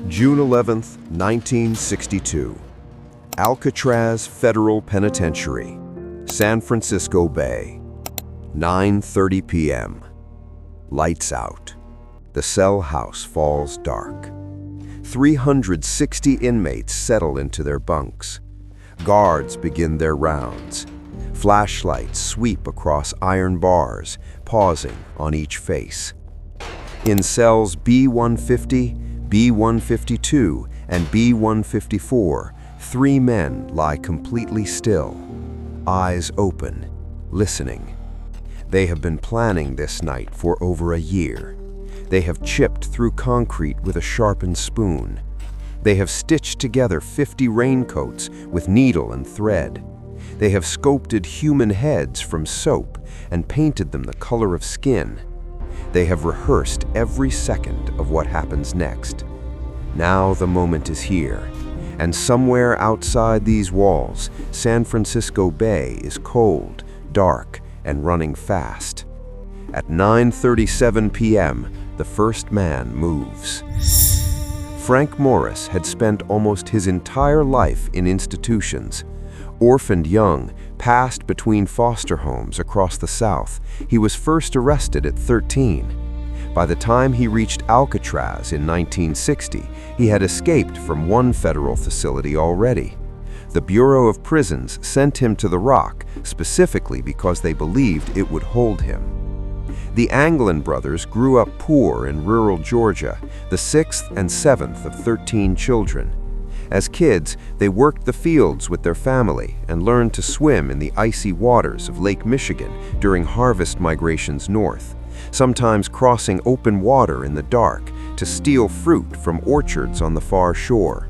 June 11, 1962. Alcatraz Federal Penitentiary, San Francisco Bay. 9:30 p.m. Lights out. The cell house falls dark. 360 inmates settle into their bunks. Guards begin their rounds. Flashlights sweep across iron bars, pausing on each face. In cells B-150, B-152, and B-154, 3 men lie completely still, eyes open, listening. They have been planning this night for over a year. They have chipped through concrete with a sharpened spoon. They have stitched together 50 raincoats with needle and thread. They have sculpted human heads from soap and painted them the color of skin. They have rehearsed every second of what happens next. Now the moment is here, and somewhere outside these walls, San Francisco Bay is cold, dark, and running fast. At 9:37 p.m., the first man moves. Frank Morris had spent almost his entire life in institutions. Orphaned young, passed between foster homes across the South, he was first arrested at 13. By the time he reached Alcatraz in 1960, he had escaped from one federal facility already. The Bureau of Prisons sent him to the Rock specifically because they believed it would hold him. The Anglin brothers grew up poor in rural Georgia, the 6th and 7th of 13 children. As kids, they worked the fields with their family and learned to swim in the icy waters of Lake Michigan during harvest migrations north, sometimes crossing open water in the dark to steal fruit from orchards on the far shore.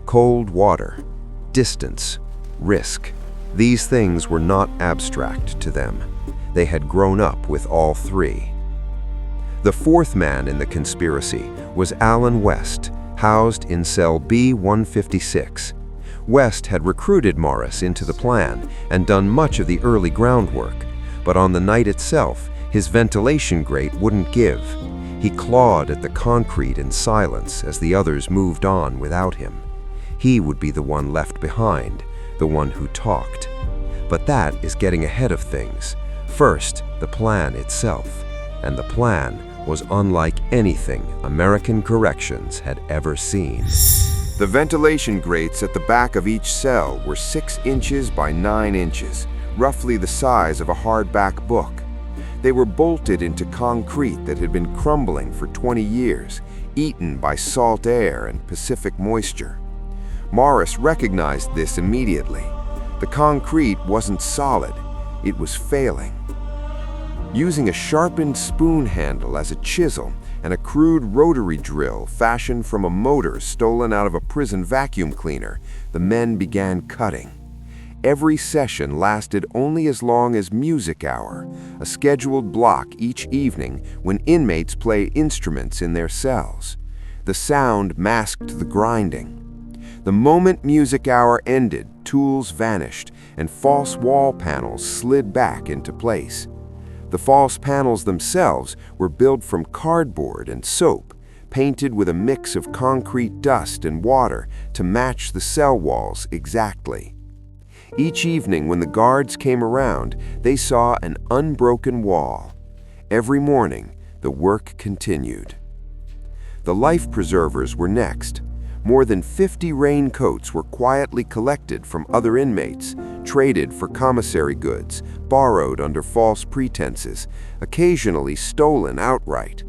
Cold water, distance, risk. These things were not abstract to them. They had grown up with all three. The fourth man in the conspiracy was Alan West, housed in cell B-156. West had recruited Morris into the plan and done much of the early groundwork, but on the night itself, his ventilation grate wouldn't give. He clawed at the concrete in silence as the others moved on without him. He would be the one left behind, the one who talked. But that is getting ahead of things. First, the plan itself, and the plan was unlike anything American corrections had ever seen. The ventilation grates at the back of each cell were 6 inches by 9 inches, roughly the size of a hardback book. They were bolted into concrete that had been crumbling for 20 years, eaten by salt air and Pacific moisture. Morris recognized this immediately. The concrete wasn't solid, it was failing. Using a sharpened spoon handle as a chisel and a crude rotary drill fashioned from a motor stolen out of a prison vacuum cleaner, the men began cutting. Every session lasted only as long as music hour, a scheduled block each evening when inmates play instruments in their cells. The sound masked the grinding. The moment music hour ended, tools vanished and false wall panels slid back into place. The false panels themselves were built from cardboard and soap, painted with a mix of concrete dust and water to match the cell walls exactly. Each evening when the guards came around, they saw an unbroken wall. Every morning, the work continued. The life preservers were next. More than 50 raincoats were quietly collected from other inmates, traded for commissary goods, borrowed under false pretenses, occasionally stolen outright.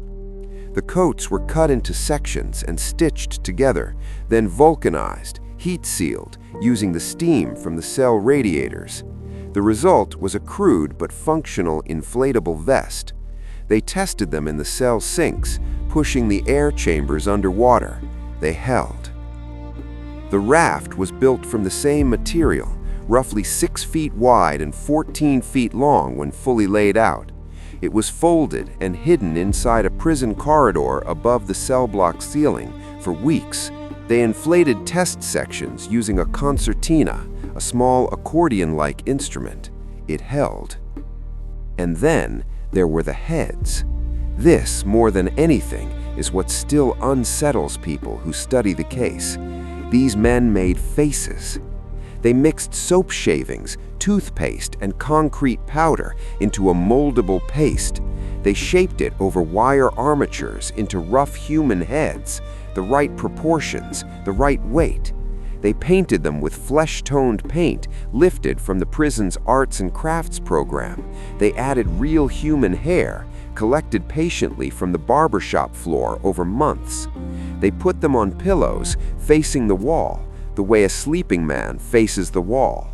The coats were cut into sections and stitched together, then vulcanized, heat-sealed, using the steam from the cell radiators. The result was a crude but functional inflatable vest. They tested them in the cell sinks, pushing the air chambers underwater. They held. The raft was built from the same material, roughly 6 feet wide and 14 feet long when fully laid out. It was folded and hidden inside a prison corridor above the cell block ceiling for weeks. They inflated test sections using a concertina, a small accordion-like instrument. It held. And then there were the heads. This, more than anything, is what still unsettles people who study the case. These men made faces. They mixed soap shavings, toothpaste, and concrete powder into a moldable paste. They shaped it over wire armatures into rough human heads, the right proportions, the right weight. They painted them with flesh-toned paint lifted from the prison's arts and crafts program. They added real human hair, collected patiently from the barbershop floor over months. They put them on pillows facing the wall, the way a sleeping man faces the wall.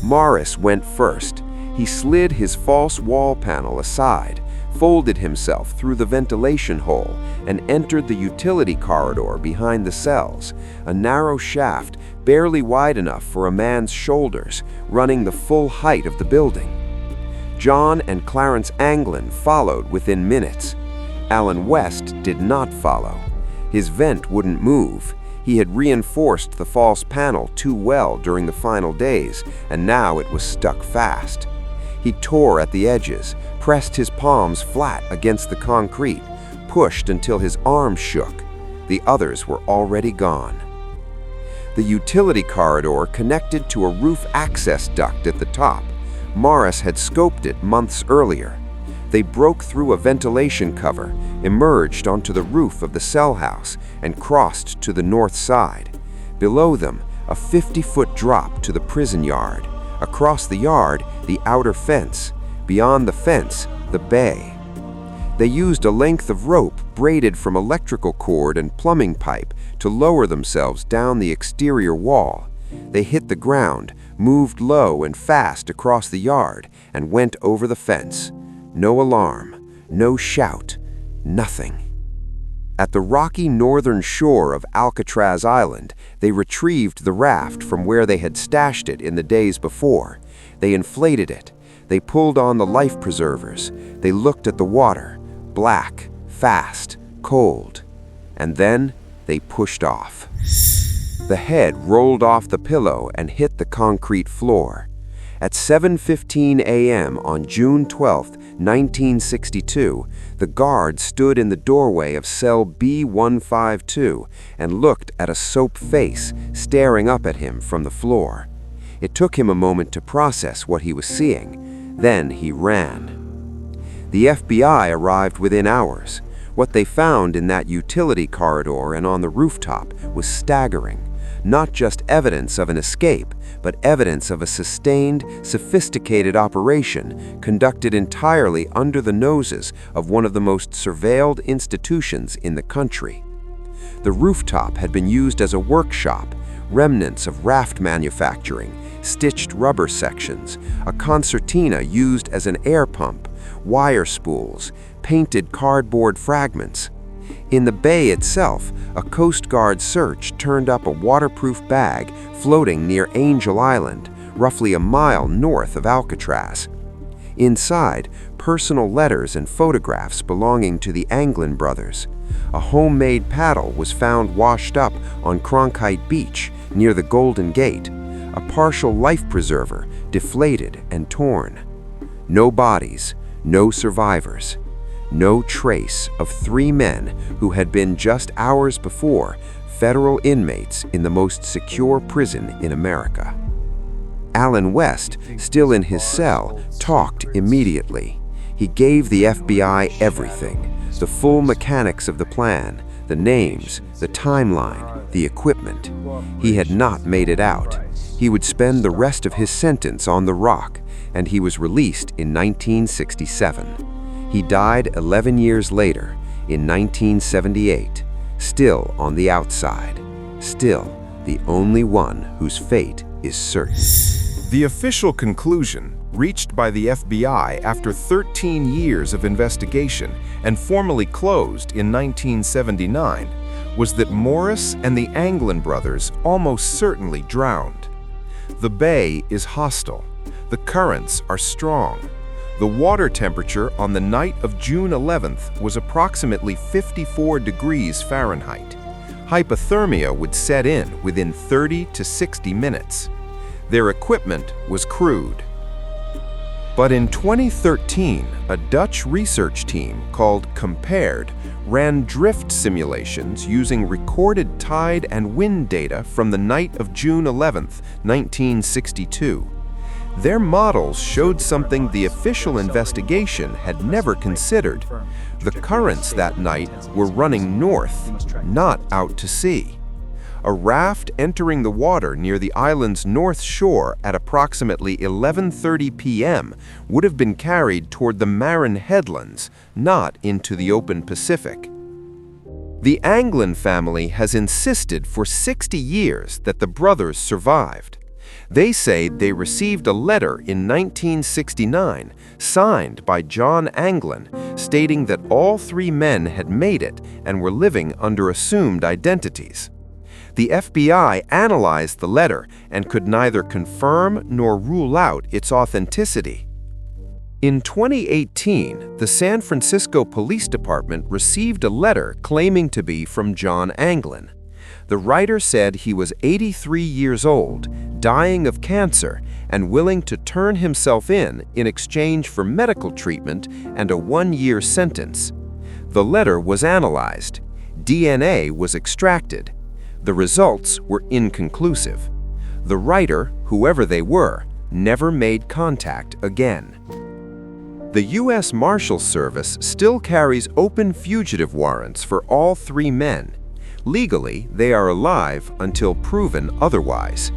Morris went first. He slid his false wall panel aside, folded himself through the ventilation hole, and entered the utility corridor behind the cells, a narrow shaft barely wide enough for a man's shoulders, running the full height of the building. John and Clarence Anglin followed within minutes. Alan West did not follow. His vent wouldn't move. He had reinforced the false panel too well during the final days, and now it was stuck fast. He tore at the edges, pressed his palms flat against the concrete, pushed until his arms shook. The others were already gone. The utility corridor connected to a roof access duct at the top. Morris had scoped it months earlier. They broke through a ventilation cover, emerged onto the roof of the cell house, and crossed to the north side. Below them, a 50-foot drop to the prison yard. Across the yard, the outer fence. Beyond the fence, the bay. They used a length of rope braided from electrical cord and plumbing pipe to lower themselves down the exterior wall. They hit the ground, moved low and fast across the yard, and went over the fence. No alarm, no shout, nothing. At the rocky northern shore of Alcatraz Island, they retrieved the raft from where they had stashed it in the days before. They inflated it. They pulled on the life preservers. They looked at the water, black, fast, cold. And then they pushed off. The head rolled off the pillow and hit the concrete floor. At 7:15 a.m. on June 12, 1962, the guard stood in the doorway of cell B152 and looked at a soap face staring up at him from the floor. It took him a moment to process what he was seeing. Then he ran. The FBI arrived within hours. What they found in that utility corridor and on the rooftop was staggering. Not just evidence of an escape, but evidence of a sustained, sophisticated operation conducted entirely under the noses of one of the most surveilled institutions in the country. The rooftop had been used as a workshop, remnants of raft manufacturing, stitched rubber sections, a concertina used as an air pump, wire spools, painted cardboard fragments. In the bay itself, a Coast Guard search turned up a waterproof bag floating near Angel Island, roughly a mile north of Alcatraz. Inside, personal letters and photographs belonging to the Anglin brothers. A homemade paddle was found washed up on Cronkite Beach near the Golden Gate, a partial life preserver deflated and torn. No bodies, no survivors. No trace of 3 men who had been just hours before federal inmates in the most secure prison in America. Alan West, still in his cell, talked immediately. He gave the FBI everything, the full mechanics of the plan, the names, the timeline, the equipment. He had not made it out. He would spend the rest of his sentence on the rock, and he was released in 1967. He died 11 years later, in 1978, still on the outside, still the only one whose fate is certain. The official conclusion, reached by the FBI after 13 years of investigation and formally closed in 1979, was that Morris and the Anglin brothers almost certainly drowned. The bay is hostile. The currents are strong. The water temperature on the night of June 11th was approximately 54 degrees Fahrenheit. Hypothermia would set in within 30 to 60 minutes. Their equipment was crude. But in 2013, a Dutch research team called Compared ran drift simulations using recorded tide and wind data from the night of June 11, 1962. Their models showed something the official investigation had never considered. The currents that night were running north, not out to sea. A raft entering the water near the island's north shore at approximately 11:30 p.m. would have been carried toward the Marin headlands, not into the open Pacific. The Anglin family has insisted for 60 years that the brothers survived. They say they received a letter in 1969 signed by John Anglin stating that all three men had made it and were living under assumed identities. The FBI analyzed the letter and could neither confirm nor rule out its authenticity. In 2018, the San Francisco Police Department received a letter claiming to be from John Anglin. The writer said he was 83 years old, dying of cancer, and willing to turn himself in exchange for medical treatment and a 1-year sentence. The letter was analyzed. DNA was extracted. The results were inconclusive. The writer, whoever they were, never made contact again. The U.S. Marshals Service still carries open fugitive warrants for all three men. Legally, they are alive until proven otherwise.